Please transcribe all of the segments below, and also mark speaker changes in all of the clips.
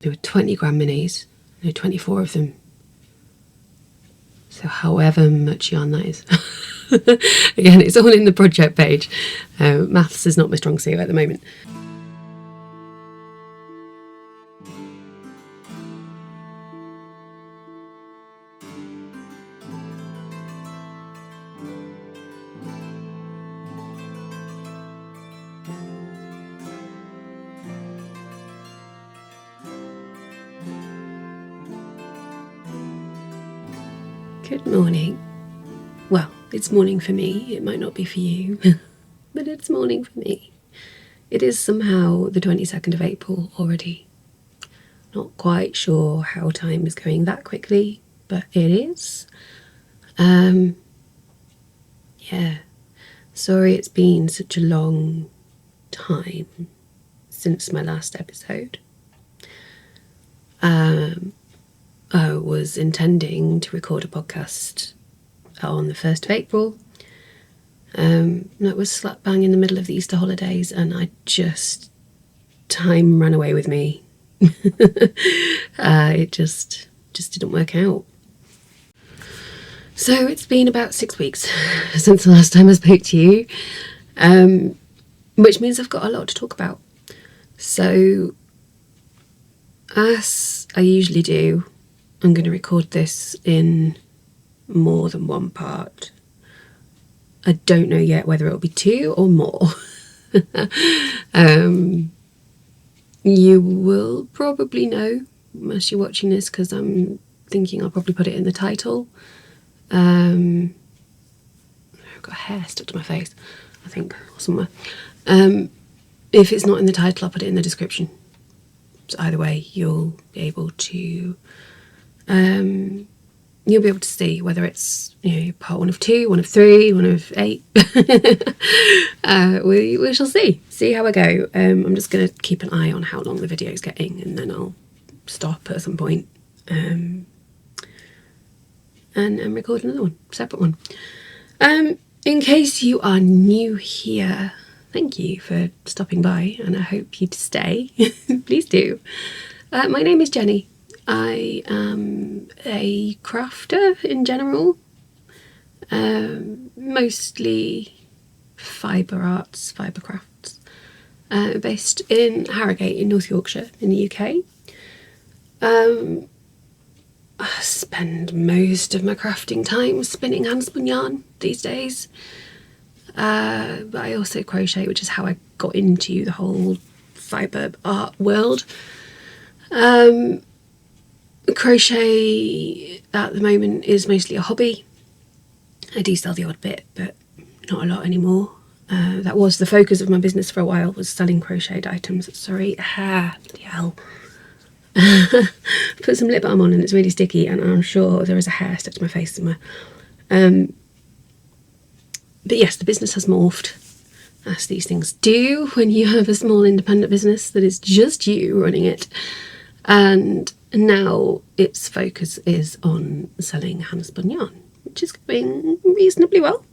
Speaker 1: There were 20 gram minis, 24 of them. So however much yarn that is. Again, it's all in the project page. Maths is not my strong suit at the moment. Good morning. Well, it's morning for me. It might not be for you, but it's morning for me. It is somehow the 22nd of April already. Not quite sure how time is going that quickly, but it is. Yeah. Sorry it's been such a long time since my last episode. I was intending to record a podcast on the 1st of April. That was slap bang in the middle of the Easter holidays, and time ran away with me. It just didn't work out. So it's been about 6 weeks since the last time I spoke to you, which means I've got a lot to talk about. So, as I usually do, I'm going to record this in more than one part. I don't know yet whether it'll be 2 or more. You will probably know as you're watching this, because I'm thinking I'll probably put it in the title. I've got hair stuck to my face, I think, or somewhere. If it's not in the title, I'll put it in the description. So either way, you'll be able to see whether it's, part 1 of 2, 1 of 3, 1 of 8. We shall see how I go. I'm just going to keep an eye on how long the video is getting, and then I'll stop at some point and record another one, separate one. In case you are new here, thank you for stopping by, and I hope you'd stay. Please do. My name is Jenny. I am a crafter in general, mostly fibre arts, fibre crafts, based in Harrogate in North Yorkshire in the UK. I spend most of my crafting time spinning handspun yarn these days, but I also crochet, which is how I got into the whole fibre art world. Crochet at the moment is mostly a hobby. I do sell the odd bit, but not a lot anymore. That was the focus of my business for a while, was selling crocheted items. Sorry, bloody hell. Put some lip balm on and it's really sticky, and I'm sure there is a hair stuck to my face somewhere. But yes, the business has morphed, as these things do when you have a small independent business that is just you running it. And now its focus is on selling handspun yarn, which is going reasonably well.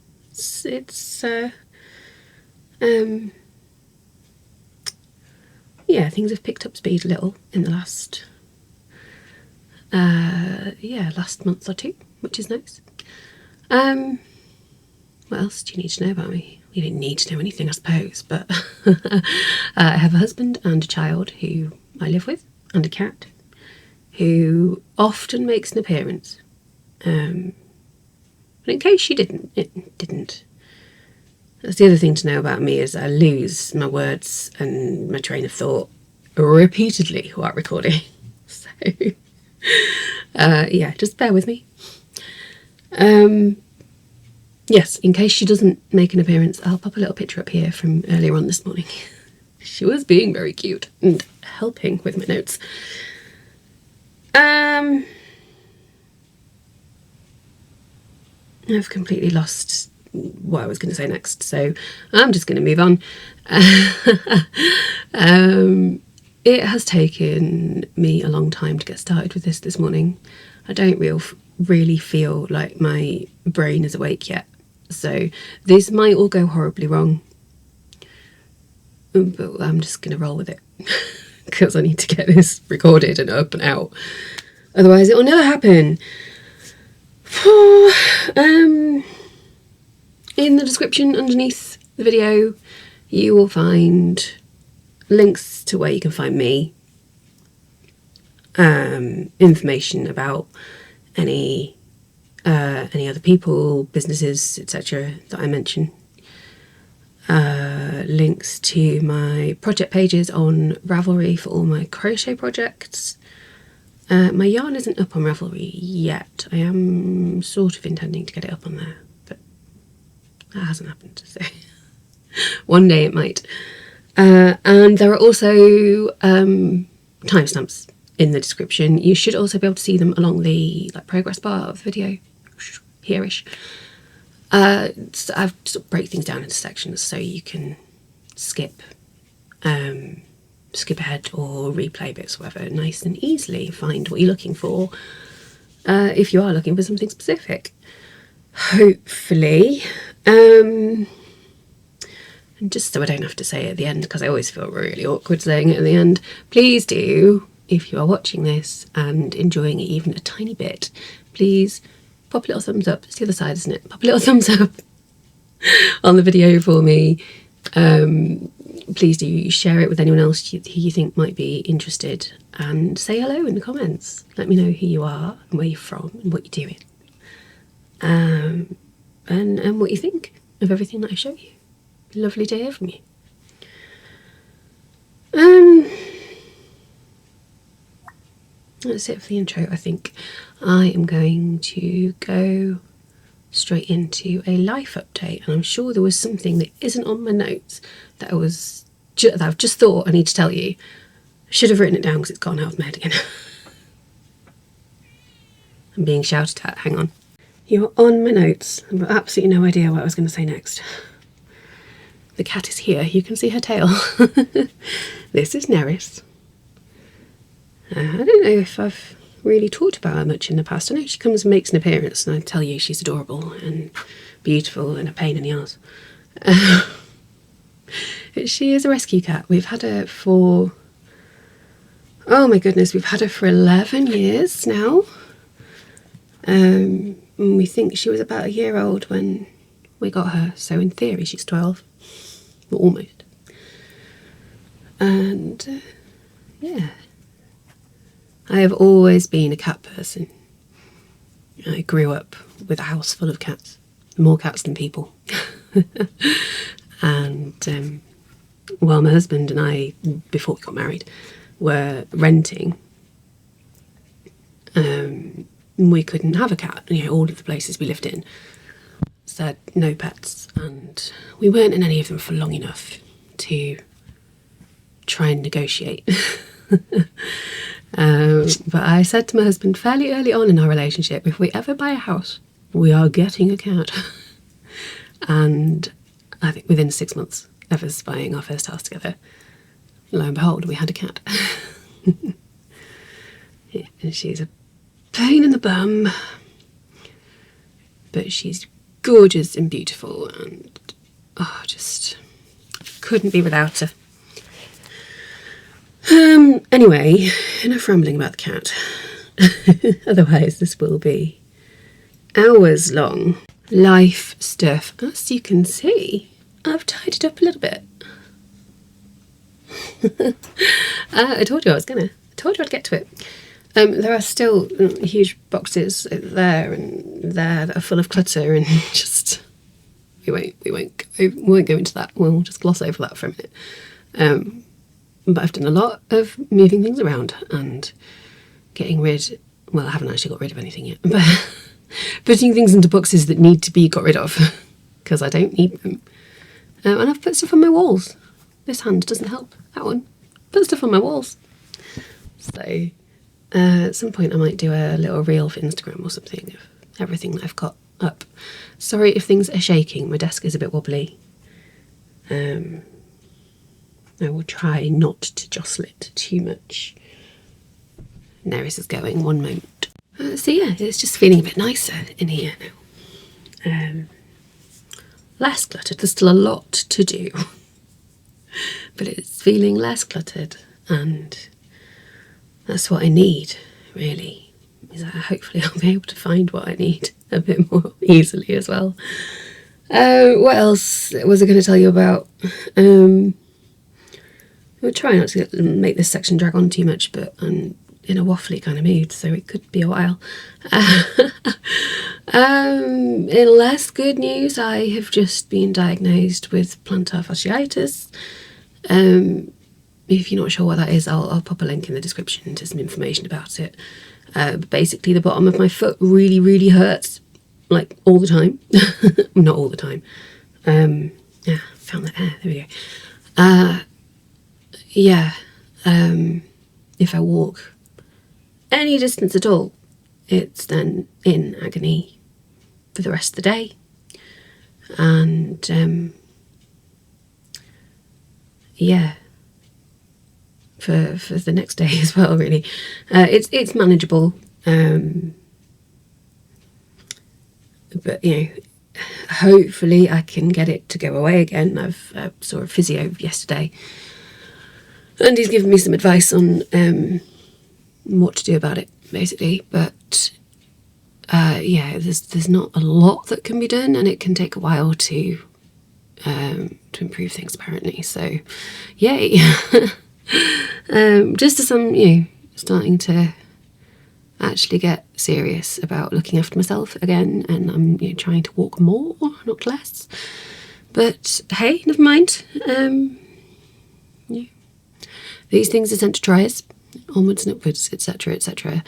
Speaker 1: Things have picked up speed a little in the last month or 2, which is nice. What else do you need to know about me? You didn't need to know anything, I suppose, but I have a husband and a child who I live with, and a cat who often makes an appearance. But in case you didn't, it didn't. That's the other thing to know about me, is I lose my words and my train of thought repeatedly while recording. So, just bear with me. Yes, in case she doesn't make an appearance, I'll pop a little picture up here from earlier on this morning. She was being very cute and helping with my notes. I've completely lost what I was going to say next, so I'm just going to move on. It has taken me a long time to get started with this morning. I don't really feel like my brain is awake yet, so this might all go horribly wrong, but I'm just going to roll with it. because I need to get this recorded and up and out. Otherwise, it will never happen. In the description underneath the video, you will find links to where you can find me, information about any other people, businesses, etc. that I mention, links to my project pages on Ravelry for all my crochet projects. My yarn isn't up on Ravelry yet. I am sort of intending to get it up on there, but that hasn't happened, so one day it might. And there are also timestamps in the description. You should also be able to see them along the progress bar of the video, here-ish. So I've sort of break things down into sections so you can skip ahead or replay bits, whatever, nice and easily find what you're looking for, if you are looking for something specific, hopefully. And just so I don't have to say it at the end, because I always feel really awkward saying it at the end, please do, if you are watching this and enjoying it even a tiny bit, please pop a little thumbs up. It's the other side, isn't it? Pop a little thumbs up on the video for me. Please do share it with anyone else who you think might be interested, and say hello in the comments. Let me know who you are and where you're from and what you're doing, and what you think of everything that I show you. Lovely to hear from you. That's it for the intro. I think I am going to go straight into a life update, and I'm sure there was something that isn't on my notes that that I've just thought I need to tell you. I should have written it down because it's gone out of my head again. I'm being shouted at. Hang on. You're on my notes. I've got absolutely no idea what I was going to say next. The cat is here. You can see her tail. This is Neris. I don't know if I've really talked about her much in the past. I know she comes and makes an appearance, and I tell you she's adorable and beautiful and a pain in the arse. She is a rescue cat. We've had her for, oh my goodness, we've had her for 11 years now. And we think she was about a year old when we got her, so in theory she's 12, or almost. And yeah, I have always been a cat person. I grew up with a house full of cats, more cats than people. And while my husband and I, before we got married, were renting, we couldn't have a cat. All of the places we lived in said no pets, and we weren't in any of them for long enough to try and negotiate. But I said to my husband fairly early on in our relationship, if we ever buy a house, we are getting a cat. And I think within 6 months of us buying our first house together, lo and behold, we had a cat. Yeah, and she's a pain in the bum, but she's gorgeous and beautiful, and just couldn't be without her. Anyway, enough rambling about the cat. Otherwise this will be hours long. Life stuff. As you can see, I've tied it up a little bit. I told you I was gonna. I told you I'd get to it. There are still huge boxes there and there that are full of clutter, and just we won't go into that. We'll just gloss over that for a minute. But I've done a lot of moving things around and getting rid. Well, I haven't actually got rid of anything yet, but putting things into boxes that need to be got rid of because I don't need them. And I've put stuff on my walls. This hand doesn't help. That one. Put stuff on my walls. So at some point I might do a little reel for Instagram or something of everything that I've got up. Sorry if things are shaking. My desk is a bit wobbly. I will try not to jostle it too much. Neris is going, one moment. So yeah, it's just feeling a bit nicer in here now. Less cluttered. There's still a lot to do, but it's feeling less cluttered. and that's what I need, really. Is that hopefully I'll be able to find what I need a bit more easily as well. What else was I going to tell you about? We'll try not to make this section drag on too much, but I'm in a waffly kind of mood, so it could be a while. In less good news, I have just been diagnosed with plantar fasciitis. If you're not sure what that is, I'll pop a link in the description to some information about it. But basically, the bottom of my foot really, really hurts, like all the time. Not all the time. Yeah, found that there we go. Yeah, if I walk any distance at all, it's then in agony for the rest of the day. And yeah, for the next day as well, really. It's manageable, but you know, hopefully I can get it to go away again. I saw a physio yesterday, and he's given me some advice on what to do about it, basically. But yeah, there's not a lot that can be done, and it can take a while to improve things, apparently. So, yay! Just as I'm, you know, starting to actually get serious about looking after myself again, and I'm, you know, trying to walk more, not less. But hey, never mind. Yeah. These things are sent to try us, onwards and upwards, etc., etc.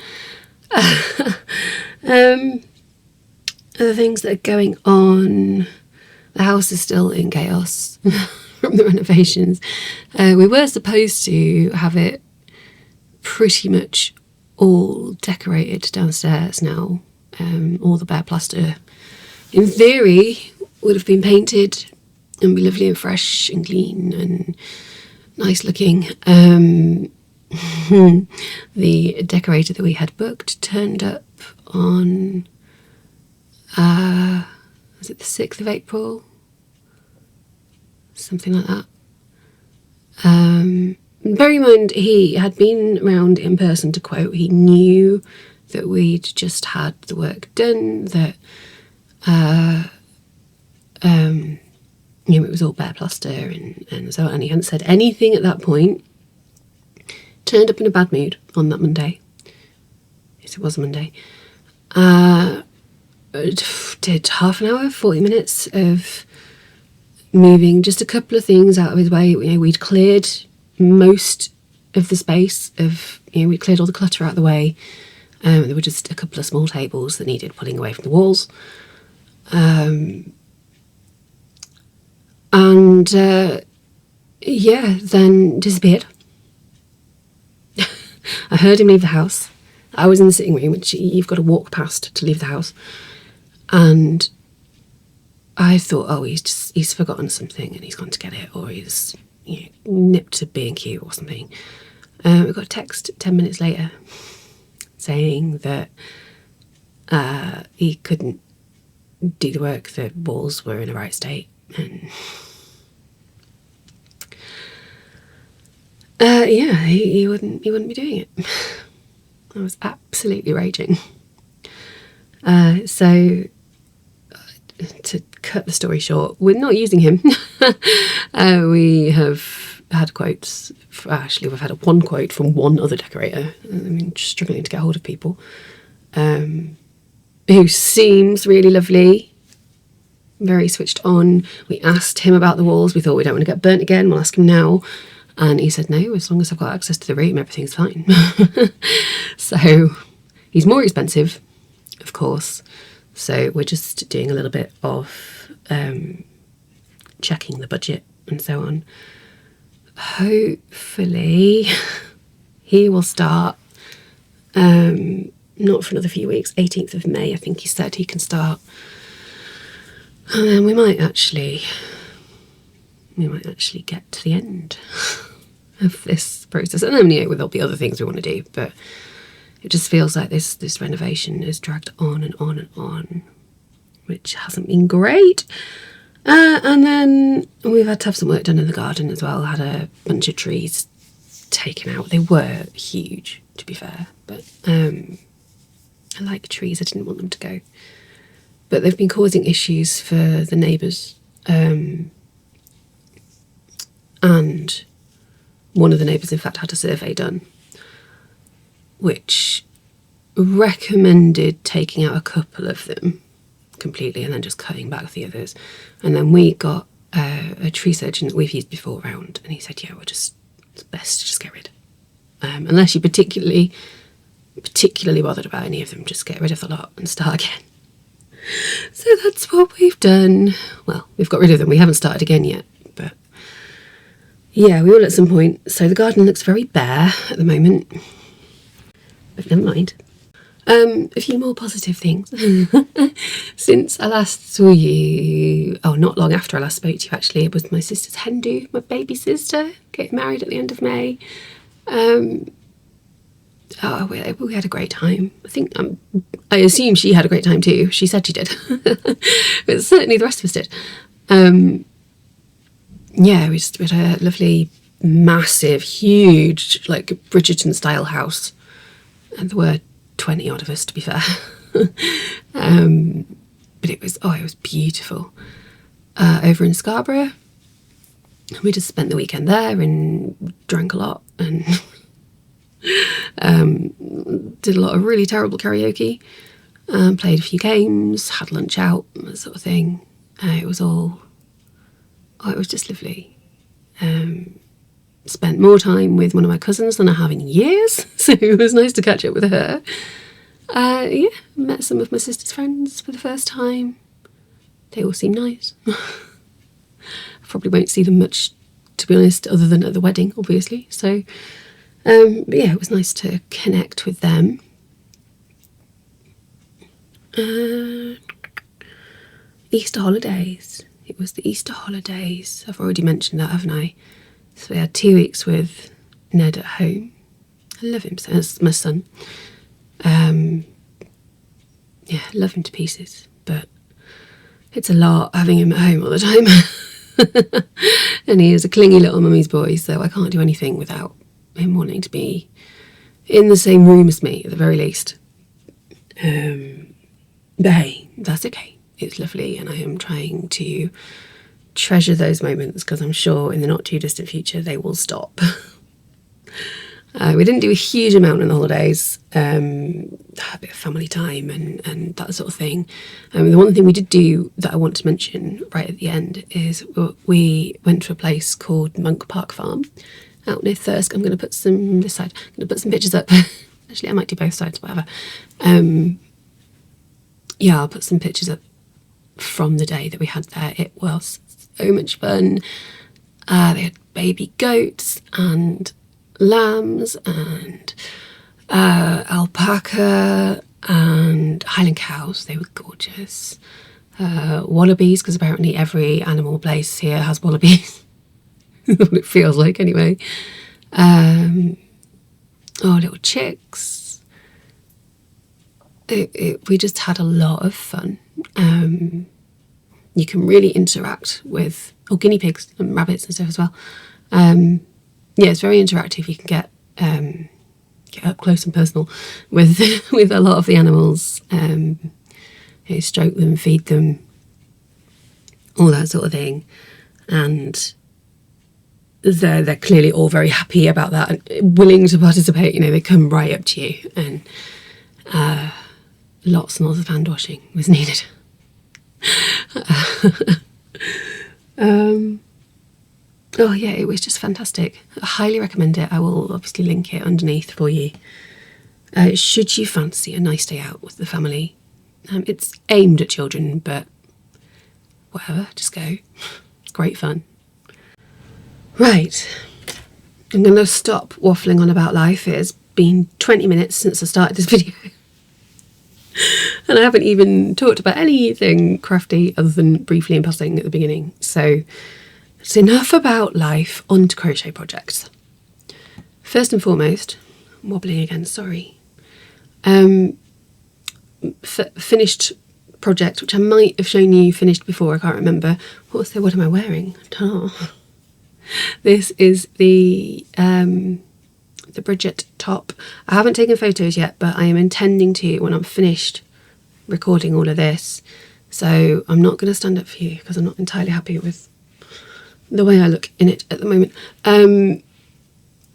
Speaker 1: Other things that are going on. The house is still in chaos from the renovations. We were supposed to have it pretty much all decorated downstairs now. All the bare plaster, in theory, would have been painted and be lovely and fresh and clean and nice looking. The decorator that we had booked turned up on was it the 6th of April? Something like that. Bear in mind, he had been round in person to quote. He knew that we'd just had the work done, that you know, it was all bare plaster and so on, and he hadn't said anything at that point. Turned up in a bad mood on that Monday. Yes, it was a Monday. Did half an hour, 40 minutes of moving just a couple of things out of his way. You know, we'd cleared most of the space we'd cleared all the clutter out of the way. There were just a couple of small tables that needed pulling away from the walls. Yeah, then disappeared. I heard him leave the house. I was in the sitting room, which you've got to walk past to leave the house. And I thought, oh, he's forgotten something and he's gone to get it, or he's, you know, nipped to B&Q or something. We got a text 10 minutes later saying that he couldn't do the work, the walls were in a right state, and yeah, he wouldn't be doing it. I was absolutely raging. So to cut the story short, we're not using him. We have had quotes. Actually, we've had one quote from one other decorator. I mean, struggling to get hold of people. Who seems really lovely, very switched on. We asked him about the walls. We thought, we don't want to get burnt again. We'll ask him now. And he said, no, as long as I've got access to the room, everything's fine. So he's more expensive, of course. So we're just doing a little bit of checking the budget and so on. Hopefully he will start, not for another few weeks, 18th of May, I think he said he can start. And then we might actually get to the end of this process. And then, you know, there'll be other things we want to do, but it just feels like this renovation is dragged on and on and on, which hasn't been great. And then we've had to have some work done in the garden as well. Had a bunch of trees taken out. They were huge, to be fair, but I like trees. I didn't want them to go. But they've been causing issues for the neighbours. And one of the neighbours, in fact, had a survey done, which recommended taking out a couple of them completely and then just cutting back the others. And then we got a tree surgeon that we've used before around, and he said, yeah, it's best to just get rid. Unless you're particularly bothered about any of them, just get rid of the lot and start again. So that's what we've done. Well, we've got rid of them. We haven't started again yet, but yeah, we will at some point. So the garden looks very bare at the moment, but never mind. A few more positive things. Since I last saw you, not long after I last spoke to you actually, it was my sister's hen do, my baby sister, getting married at the end of May. We had a great time. I assume she had a great time too. She said she did. But certainly the rest of us did. We had a lovely, massive, huge, like Bridgerton style house. And there were 20 odd of us, to be fair. But it was beautiful. Over in Scarborough, we just spent the weekend there and drank a lot and did a lot of really terrible karaoke, played a few games, had lunch out, that sort of thing. It was just lovely. Spent more time with one of my cousins than I have in years, so it was nice to catch up with her. Met some of my sister's friends for the first time. They all seem nice. I probably won't see them much, to be honest, other than at the wedding, obviously. So, but yeah, it was nice to connect with them. Easter holidays. It was the Easter holidays. I've already mentioned that, haven't I? So we had 2 weeks with Ned at home. I love him, so that's my son. Love him to pieces, but it's a lot having him at home all the time. And he is a clingy little mummy's boy, so I can't do anything without him wanting to be in the same room as me, at the very least. But hey, that's okay. It's lovely, and I am trying to treasure those moments because I'm sure in the not too distant future they will stop. We didn't do a huge amount in the holidays, a bit of family time and that sort of thing. The one thing we did do that I want to mention right at the end is we went to a place called Monk Park Farm out near Thirsk. I'm going to put some this side. I'm going to put some pictures up. Actually, I might do both sides, whatever. I'll put some pictures up from the day that we had there. It was so much fun. They had baby goats and lambs and alpaca and Highland cows. They were gorgeous. Wallabies, because apparently every animal place here has wallabies. That's what it feels like anyway. Little chicks. We just had a lot of fun. You can really interact with guinea pigs and rabbits and stuff as well. It's very interactive. You can get up close and personal with a lot of the animals. Stroke them, feed them, all that sort of thing, and they're clearly all very happy about that and willing to participate. They come right up to you, and lots and lots of hand washing was needed. It was just fantastic. I highly recommend it. I will obviously link it underneath for you. Should you fancy a nice day out with the family. It's aimed at children, but whatever, just go. Great fun. Right, I'm going to stop waffling on about life. It has been 20 minutes since I started this video. And I haven't even talked about anything crafty other than briefly in passing at the beginning. So it's enough about life, on to crochet projects. First and foremost, I'm wobbling again, sorry. Finished project, which I might have shown you finished before, I can't remember. What am I wearing? This is the the Bridgette top. I haven't taken photos yet, but I am intending to when I'm finished recording all of this. So I'm not going to stand up for you because I'm not entirely happy with the way I look in it at the moment.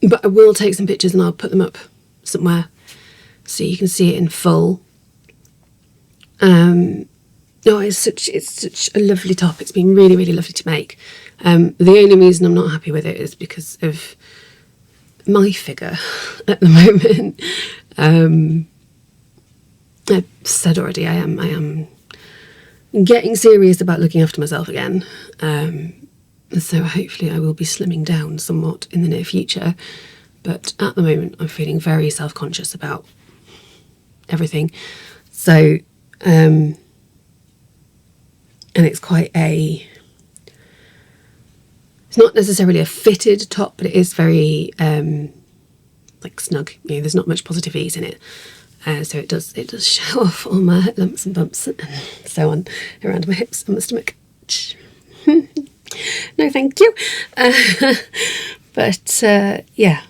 Speaker 1: But I will take some pictures and I'll put them up somewhere so you can see it in full. No, it's such a lovely top. It's been really, really lovely to make. The only reason I'm not happy with it is because of my figure at the moment. I've said already, I am getting serious about looking after myself again. So hopefully I will be slimming down somewhat in the near future. But at the moment, I'm feeling very self-conscious about everything. So, and it's quite it's not necessarily a fitted top, but it is very like snug. You know, there's not much positive ease in it. So it does show off all my lumps and bumps and so on around my hips and my stomach. No, thank you. But yeah,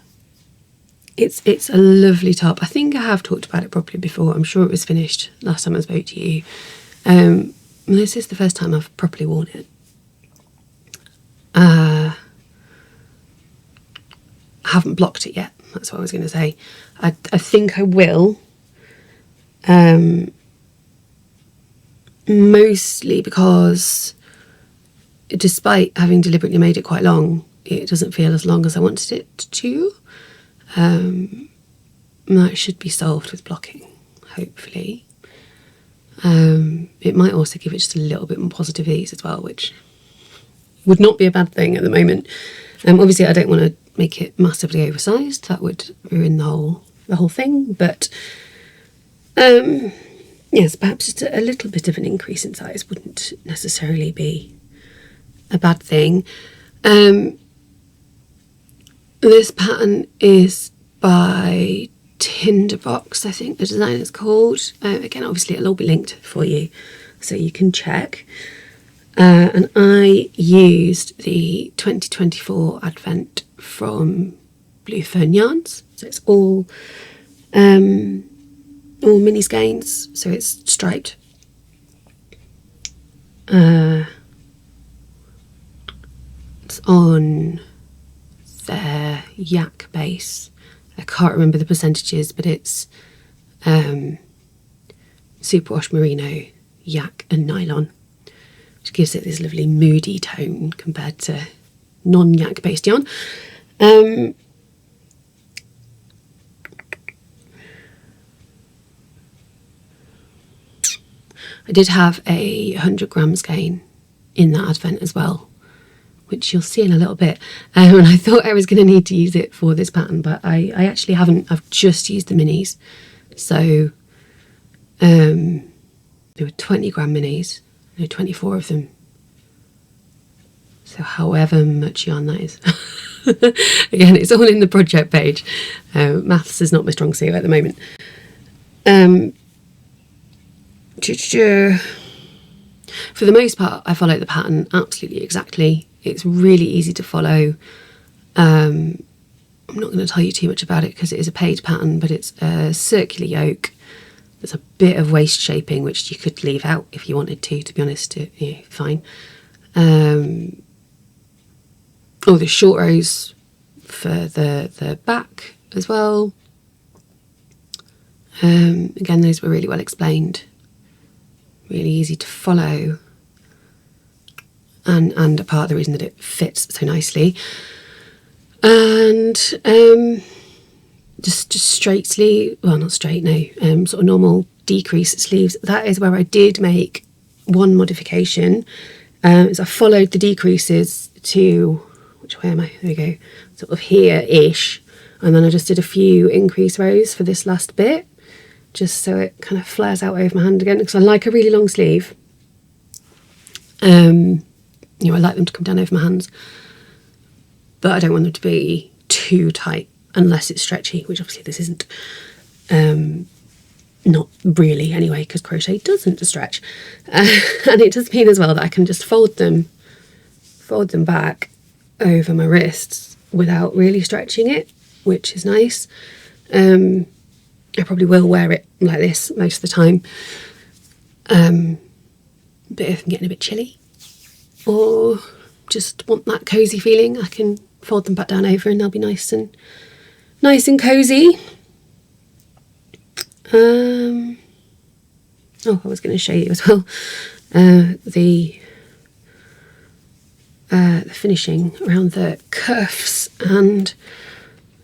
Speaker 1: it's a lovely top. I think I have talked about it properly before. I'm sure it was finished last time I spoke to you. This is the first time I've properly worn it. I haven't blocked it yet. That's what I was going to say. I think I will. Mostly because despite having deliberately made it quite long, it doesn't feel as long as I wanted it to. That should be solved with blocking, hopefully. It might also give it just a little bit more positive ease as well, which would not be a bad thing at the moment. Obviously I don't want to make it massively oversized. That would ruin the whole thing, but yes, perhaps just a little bit of an increase in size wouldn't necessarily be a bad thing. This pattern is by Tinderbox, I think the design is called. Again, obviously it'll all be linked for you so you can check. And I used the 2024 Advent from Blue Fern Yarns. So it's all mini skeins, so it's striped. It's on their yak base. I can't remember the percentages, but it's superwash merino, yak and nylon, which gives it this lovely moody tone compared to non-yak based yarn. I did have a 100 gram skein in that Advent as well, which you'll see in a little bit. And I thought I was going to need to use it for this pattern, but I actually haven't. I've just used the minis. So there were 20 gram minis, 24 of them. So however much yarn that is. Again, it's all in the project page. Maths is not my strong suit at the moment. For the most part, I follow the pattern absolutely exactly. It's really easy to follow. I'm not going to tell you too much about it because it is a paid pattern, but it's a circular yoke. There's a bit of waist shaping, which you could leave out if you wanted to be honest. Yeah, fine. The short rows for the back as well. Again, those were really well explained. Really easy to follow. And a part of the reason that it fits so nicely. And just straight sleeve, well, not straight, no, sort of normal decrease sleeves. That is where I did make one modification. Is I followed the decreases to, which way am I? There we go, sort of here-ish. And then I just did a few increase rows for this last bit, just so it kind of flares out over my hand again, because I like a really long sleeve. I like them to come down over my hands, but I don't want them to be too tight unless it's stretchy, which obviously this isn't. Not really anyway, because crochet doesn't stretch. And it does mean as well that I can just fold them back over my wrists without really stretching it. which is nice. I probably will wear it like this most of the time. But if I'm getting a bit chilly or just want that cosy feeling, I can fold them back down over and they'll be nice and cozy. Oh, I was going to show you as well the finishing around the cuffs, and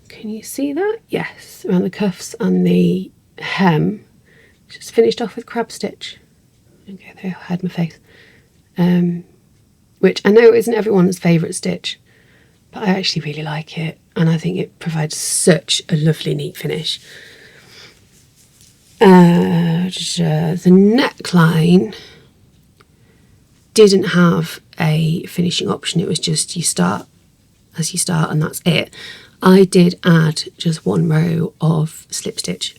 Speaker 1: can you see that? Yes, around the cuffs and the hem, just finished off with crab stitch. Okay, there, I had my face. Which I know isn't everyone's favourite stitch, but I actually really like it, and I think it provides such a lovely, neat finish. The neckline didn't have a finishing option. It was just you start as you start and that's it. I did add just one row of slip stitch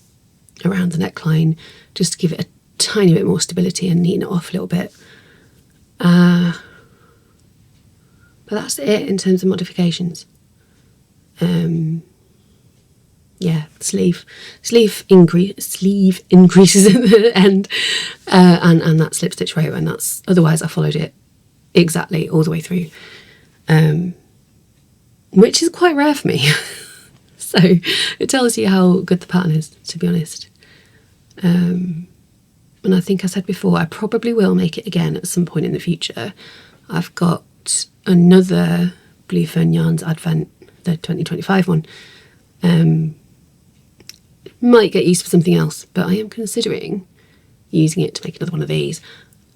Speaker 1: around the neckline just to give it a tiny bit more stability and neaten it off a little bit. But that's it in terms of modifications. Yeah, sleeve increases at the end, and that slip stitch row, and that's, otherwise I followed it exactly all the way through, which is quite rare for me. So it tells you how good the pattern is, to be honest. And I think I said before, I probably will make it again at some point in the future. I've got another Blue Fern Yarns Advent, the 2025 one. Might get used for something else, but I am considering using it to make another one of these.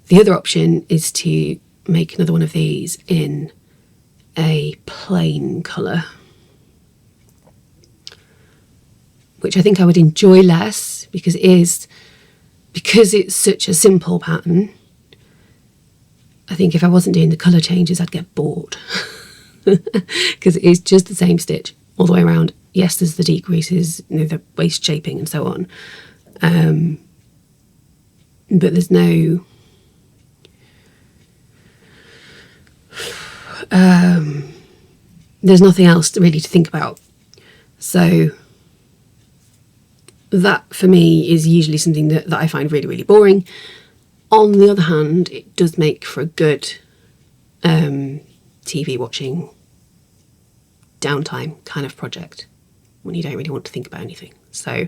Speaker 1: The other option is to make another one of these in a plain colour, which I think I would enjoy less because it's such a simple pattern. I think if I wasn't doing the colour changes, I'd get bored because it is just the same stitch all the way around. Yes, there's the decreases, you know, the waist shaping and so on, but there's no there's nothing else really to think about. So that for me is usually something that I find really, really boring. On the other hand, it does make for a good TV watching downtime kind of project when you don't really want to think about anything. So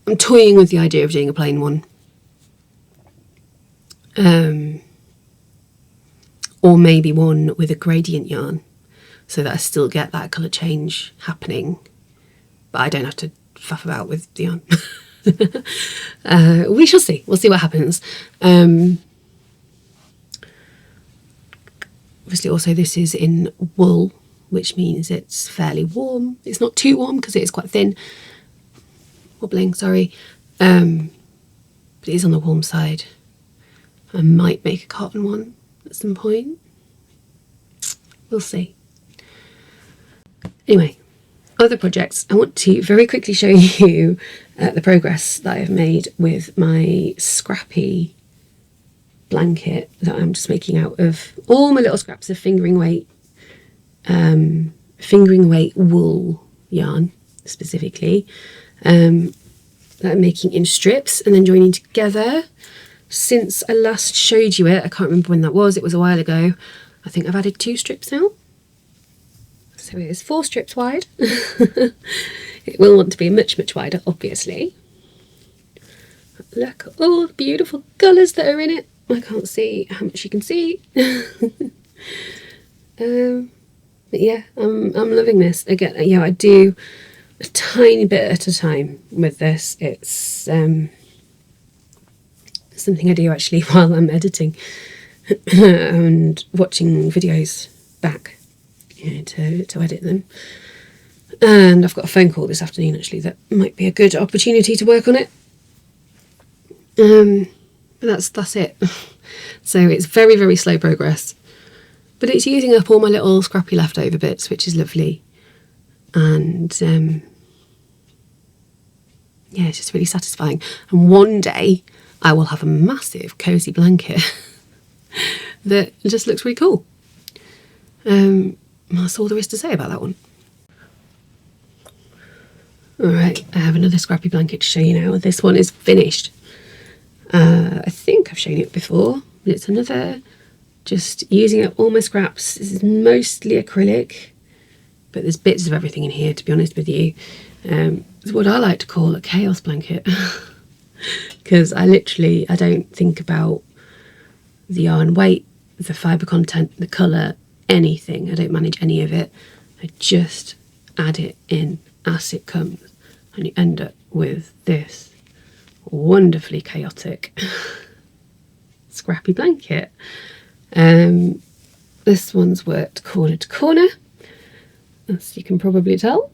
Speaker 1: I'm toying with the idea of doing a plain one, or maybe one with a gradient yarn so that I still get that colour change happening, but I don't have to faff about with the yarn. We shall see. We'll see what happens. Obviously also this is in wool, which means it's fairly warm. It's not too warm because it is quite thin. Wobbling, sorry. But it is on the warm side. I might make a cotton one at some point. We'll see. Anyway, other projects. I want to very quickly show you the progress that I've made with my Scrappy blanket that I'm just making out of all my little scraps of fingering weight wool yarn specifically, that I'm making in strips and then joining together. Since I last showed you it, I can't remember when that was, it was a while ago, I think I've added 2 strips now. So it is 4 strips wide. It will want to be much, much wider, obviously. Look at all the beautiful colours that are in it. I can't see how much you can see. But yeah, I'm loving this. Again, yeah, I do a tiny bit at a time with this. It's something I do actually while I'm editing and watching videos back, you know, to edit them. And I've got a phone call this afternoon actually that might be a good opportunity to work on it. But that's it. So it's very, very slow progress, but it's using up all my little scrappy leftover bits, which is lovely. And yeah, it's just really satisfying. And one day I will have a massive cozy blanket that just looks really cool. That's all there is to say about that one. Alright, I have another scrappy blanket to show you now. This one is finished. I think I've shown it before. It's another, just using up all my scraps. This is mostly acrylic, but there's bits of everything in here, to be honest with you. It's what I like to call a chaos blanket. Because I don't think about the yarn weight, the fibre content, the colour, anything. I don't manage any of it. I just add it in as it comes, and you end up with this wonderfully chaotic scrappy blanket. This one's worked corner to corner, as you can probably tell.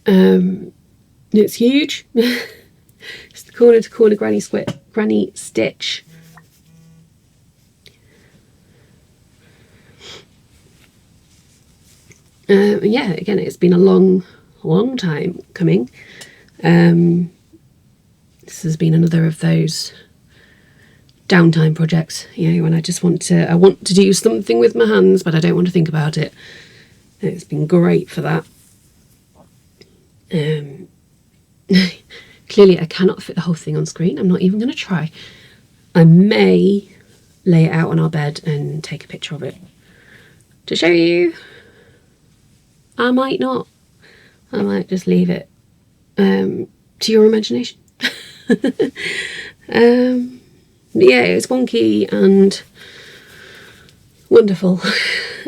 Speaker 1: It's huge. It's the corner to corner granny stitch. Yeah, again, it's been a long time coming. This has been another of those downtime projects, you know, when I want to do something with my hands, but I don't want to think about it. It's been great for that. Clearly I cannot fit the whole thing on screen. I'm not even going to try. I may lay it out on our bed and take a picture of it to show you. I might not. I might just leave it to your imagination. Yeah, it was wonky and wonderful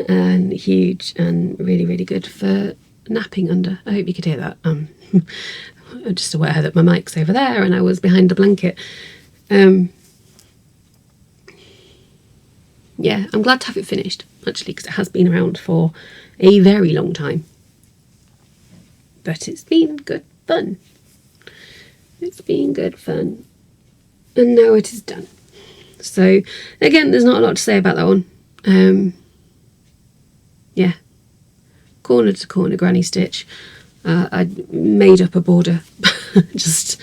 Speaker 1: and huge and really, really good for napping under. I hope you could hear that. I'm just aware that my mic's over there and I was behind a blanket. Yeah, I'm glad to have it finished, actually, because it has been around for a very long time. But it's been good fun. It's been good fun. And now it is done. So, again, there's not a lot to say about that one. Yeah. Corner to corner granny stitch. I made up a border just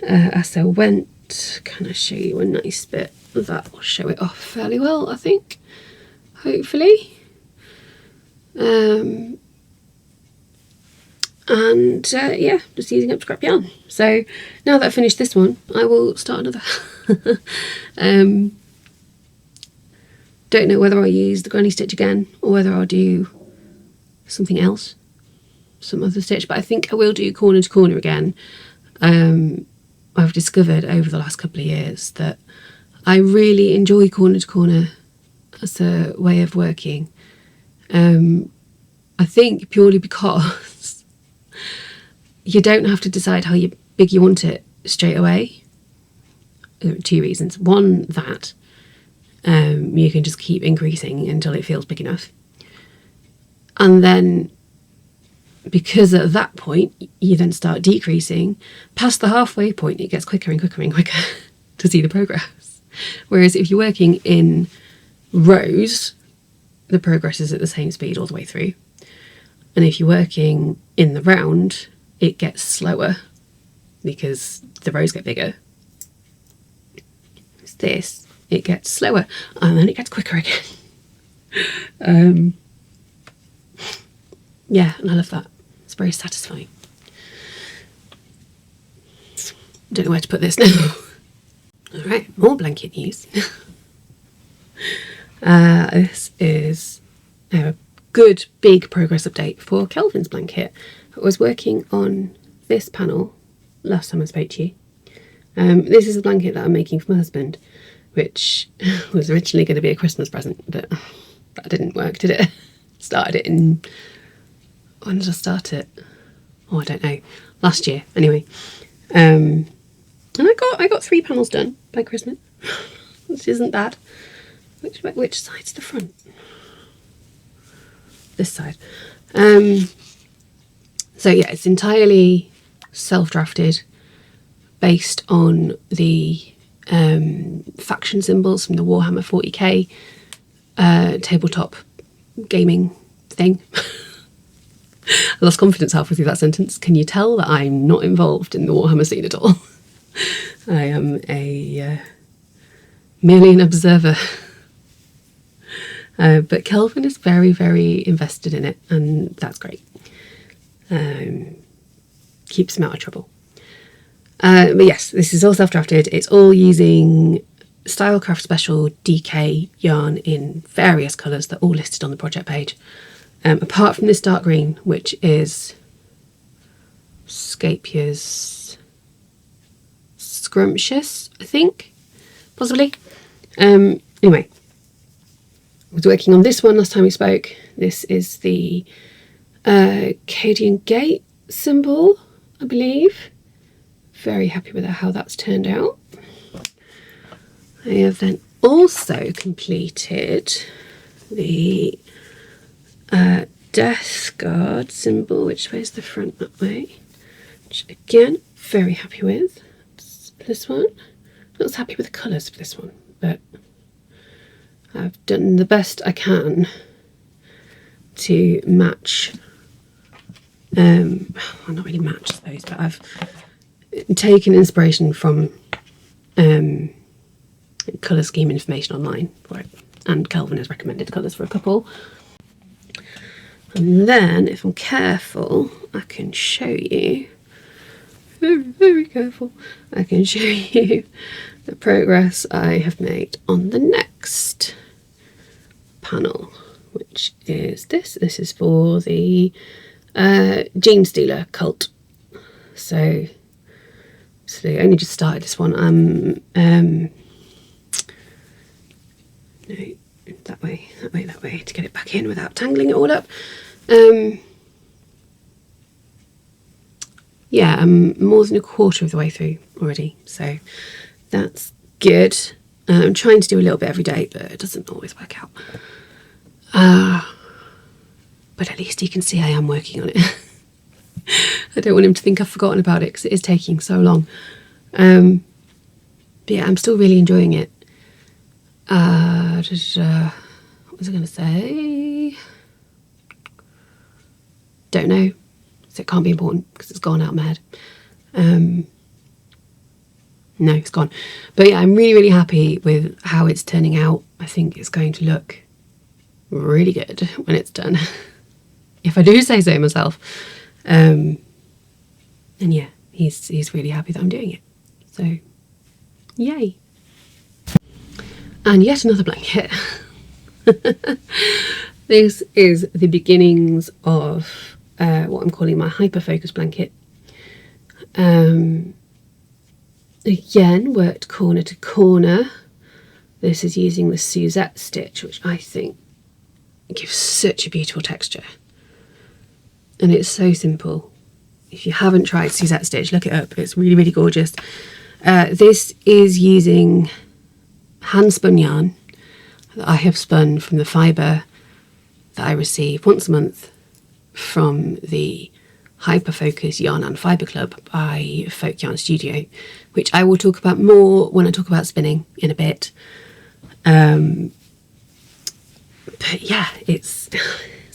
Speaker 1: as I went. Can I show you a nice bit? That will show it off fairly well, I think. Hopefully. Yeah, just using up scrap yarn. So now that I've finished this one, I will start another. Don't know whether I'll use the granny stitch again or whether I'll do something else, some other stitch, but I think I will do corner to corner again. I've discovered over the last couple of years that I really enjoy corner to corner as a way of working. I think purely because you don't have to decide how big you want it straight away. There are two reasons. One, that you can just keep increasing until it feels big enough. And then because at that point you then start decreasing, past the halfway point it gets quicker and quicker and quicker to see the progress. Whereas if you're working in rows, the progress is at the same speed all the way through. And if you're working in the round, it gets slower because the rows get bigger. It's this, it gets slower and then it gets quicker again. Yeah, and I love that. It's very satisfying. Don't know where to put this now. All right, more blanket news. This is a good big progress update for Kelvin's blanket. I was working on this panel last time I spoke to you. This is a blanket that I'm making for my husband, which was originally going to be a Christmas present, but that didn't work, did it? Started it in... When did I start it? Oh, I don't know. Last year, anyway. And I got 3 panels done by Christmas, which isn't bad. Which side's the front? This side. So yeah, it's entirely self-drafted, based on the faction symbols from the Warhammer 40k tabletop gaming thing. I lost confidence halfway through that sentence. Can you tell that I'm not involved in the Warhammer scene at all? I am merely an observer. But Kelvin is very, very invested in it, and that's great. keeps them out of trouble. But yes, this is all self-drafted. It's all using Stylecraft Special DK yarn in various colours. They're all listed on the project page. Apart from this dark green, which is Scapier's Scrumptious, I think, possibly. Anyway, I was working on this one last time we spoke. This is the Cadian Gate symbol, I believe. Very happy with how that's turned out. I have then also completed the Death Guard symbol, which faces the front that way, which again, very happy with. This one, not as happy with the colours of this one, but I've done the best I can to match, well, not really match I suppose, but I've taken inspiration from colour scheme information online, right? And Kelvin has recommended colours for a couple. And then, if I'm careful, I can show you, very, very careful, I can show you the progress I have made on the next panel, which is this. This is for the Gene Stealer cult. So I only just started this one. No, that way, to get it back in without tangling it all up. Yeah, I'm more than a quarter of the way through already, so that's good. I'm trying to do a little bit every day, but it doesn't always work out. But at least you can see I am working on it. I don't want him to think I've forgotten about it because it is taking so long. But yeah, I'm still really enjoying it. What was I going to say? Don't know. So it can't be important because it's gone out of my head. No, it's gone. But yeah, I'm really, really happy with how it's turning out. I think it's going to look really good when it's done. If I do say so myself. And yeah, he's really happy that I'm doing it. So, yay. And yet another blanket. This is the beginnings of what I'm calling my Hyperfocus blanket. Again, worked corner to corner. This is using the Suzette stitch, which I think gives such a beautiful texture. And it's so simple. If you haven't tried Suzette stitch, look it up. It's really, really gorgeous. This is using hand spun yarn that I have spun from the fibre that I receive once a month from the Hyperfocus Yarn and Fibre Club by Folk Yarn Studio, which I will talk about more when I talk about spinning in a bit. But yeah, it's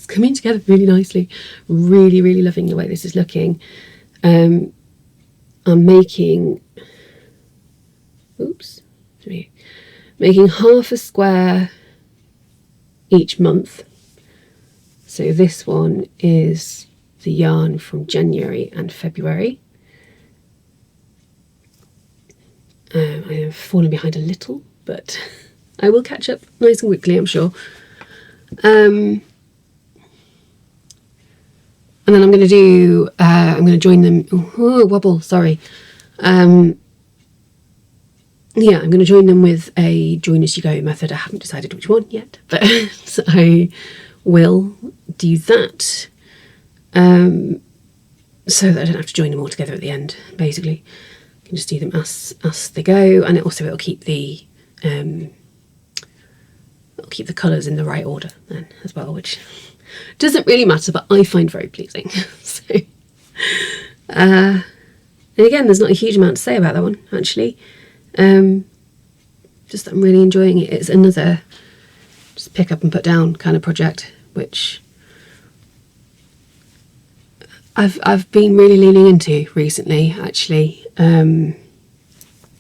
Speaker 1: coming together really nicely. Really, really loving the way this is looking. I'm making half a square each month. So this one is the yarn from January and February. I have fallen behind a little, but I will catch up nice and quickly, I'm sure. And then I'm going to join them. Oh, wobble, sorry. Yeah, I'm going to join them with a join as you go method. I haven't decided which one yet, but so I will do that. So that I don't have to join them all together at the end, basically. I can just do them as they go, and it'll keep the colours in the right order then as well, which doesn't really matter, but I find very pleasing. So, and again, there's not a huge amount to say about that one, actually. Just that I'm really enjoying it. It's another just pick up and put down kind of project, which I've been really leaning into recently, actually. I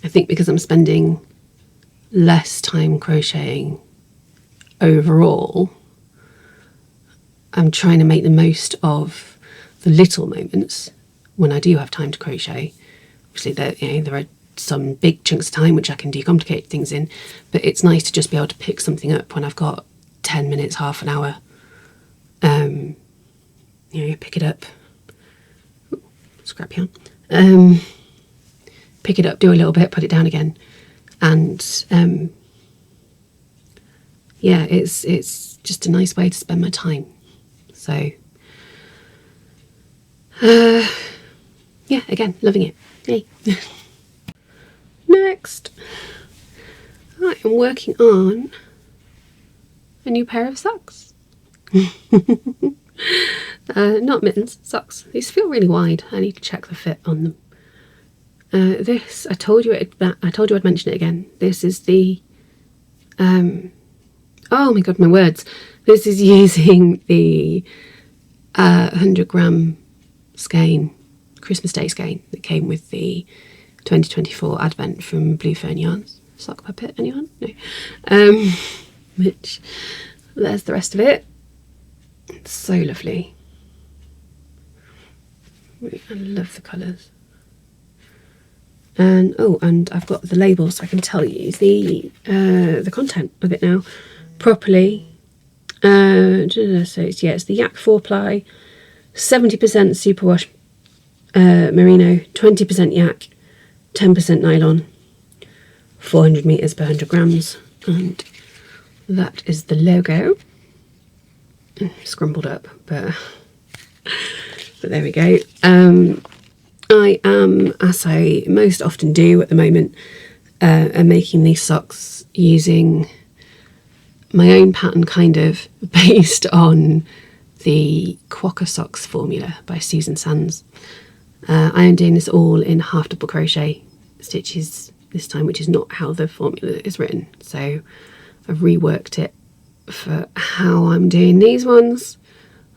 Speaker 1: think because I'm spending less time crocheting overall, I'm trying to make the most of the little moments when I do have time to crochet. Obviously there are some big chunks of time which I can decomplicate things in, but it's nice to just be able to pick something up when I've got 10 minutes, half an hour. Pick it up. Ooh, scrappy on. Pick it up, do a little bit, put it down again, and it's just a nice way to spend my time. So again, loving it. Yay. Next, I am working on a new pair of socks. Not mittens, socks. These feel really wide. I need to check the fit on them. This, I told you I'd mention it again. This is the oh my god, my words. This is using the 100-gram skein, Christmas Day skein that came with the 2024 Advent from Blue Fern Yarns. Sock puppet, anyone? No. Which, there's the rest of it. It's so lovely. I love the colours. And and I've got the label so I can tell you the content of it now properly. So it's the Yak 4-ply, 70% superwash merino, 20% yak, 10% nylon, 400 meters per 100 grams, and that is the logo. Scrumbled up, but there we go. I am, as I most often do at the moment, making these socks using my own pattern, kind of based on the Quokka Socks formula by Susan Sands. I am doing this all in half double crochet stitches this time, which is not how the formula is written. So I've reworked it for how I'm doing these ones.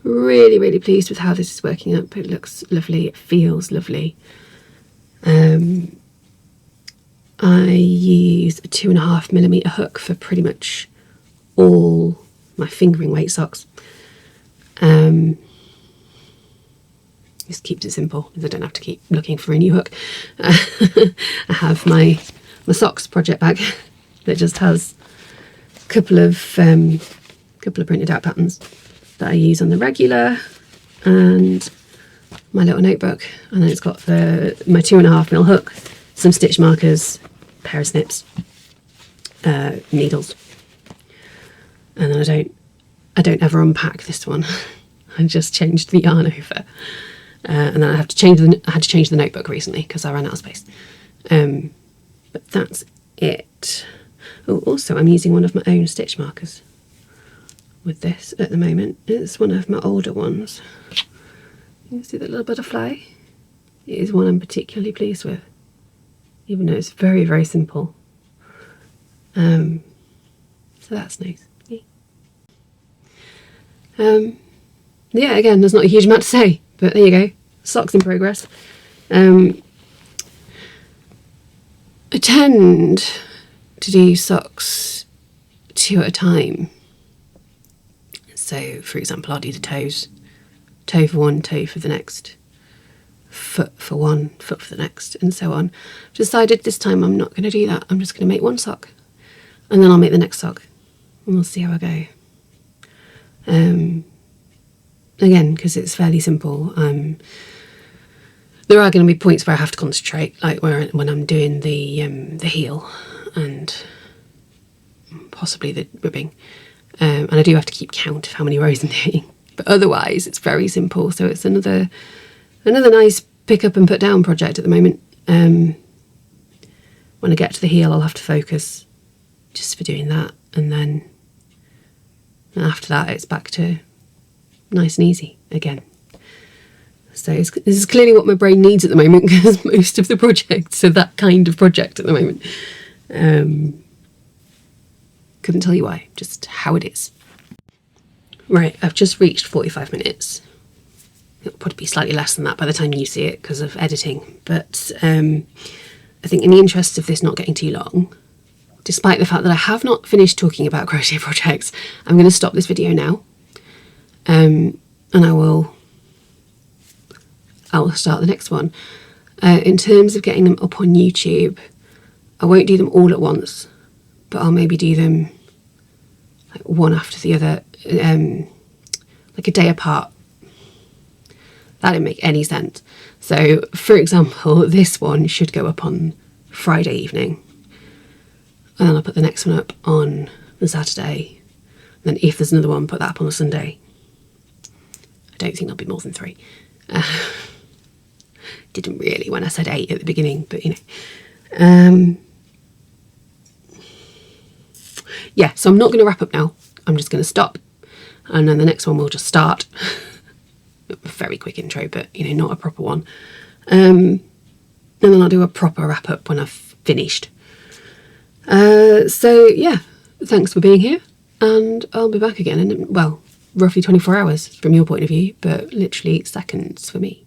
Speaker 1: Really, really pleased with how this is working up. It looks lovely, it feels lovely. I use a 2.5mm hook for pretty much all my fingering weight socks. Just keeps it simple because I don't have to keep looking for a new hook. I have my socks project bag that just has a couple of printed out patterns that I use on the regular, and my little notebook, and then it's got my 2.5mm hook, some stitch markers, pair of snips, needles, and then I don't ever unpack this one. I just changed the yarn over, and then I had to change the notebook recently because I ran out of space. But that's it. Oh, also I'm using one of my own stitch markers with this at the moment. It's one of my older ones. You see that little butterfly? It is one I'm particularly pleased with, even though it's very, very simple. So that's nice. Yeah, again, there's not a huge amount to say, but there you go. Socks in progress. I tend to do socks 2 at a time. So, for example, I'll do the toes. Toe for one, toe for the next. Foot for one, foot for the next, and so on. I've decided this time I'm not going to do that. I'm just going to make one sock, and then I'll make the next sock, and we'll see how I go. Again, because it's fairly simple. There are going to be points where I have to concentrate, like when I'm doing the heel and possibly the ribbing, and I do have to keep count of how many rows I'm doing. But otherwise, it's very simple. So it's another nice pick up and put down project at the moment. When I get to the heel, I'll have to focus just for doing that, and then after that, it's back to nice and easy again. So this is clearly what my brain needs at the moment, because most of the projects are that kind of project at the moment. Couldn't tell you why, just how it is. Right, I've just reached 45 minutes. It'll probably be slightly less than that by the time you see it because of editing. But I think in the interest of this not getting too long, despite the fact that I have not finished talking about crochet projects, I'm going to stop this video now. And I will I will start the next one. In terms of getting them up on YouTube, I won't do them all at once, but I'll maybe do them like one after the other, like a day apart. That didn't make any sense. So, for example, this one should go up on Friday evening, and then I'll put the next one up on the Saturday, and then if there's another one, put that up on the Sunday. I don't think there'll be more than 3. Didn't really when I said 8 at the beginning, but you know. Yeah, so I'm not going to wrap up now. I'm just going to stop, and then the next one will just start. A very quick intro, but you know, not a proper one. And then I'll do a proper wrap up when I've finished. So yeah, thanks for being here, and I'll be back again in, well, roughly 24 hours from your point of view, but literally seconds for me.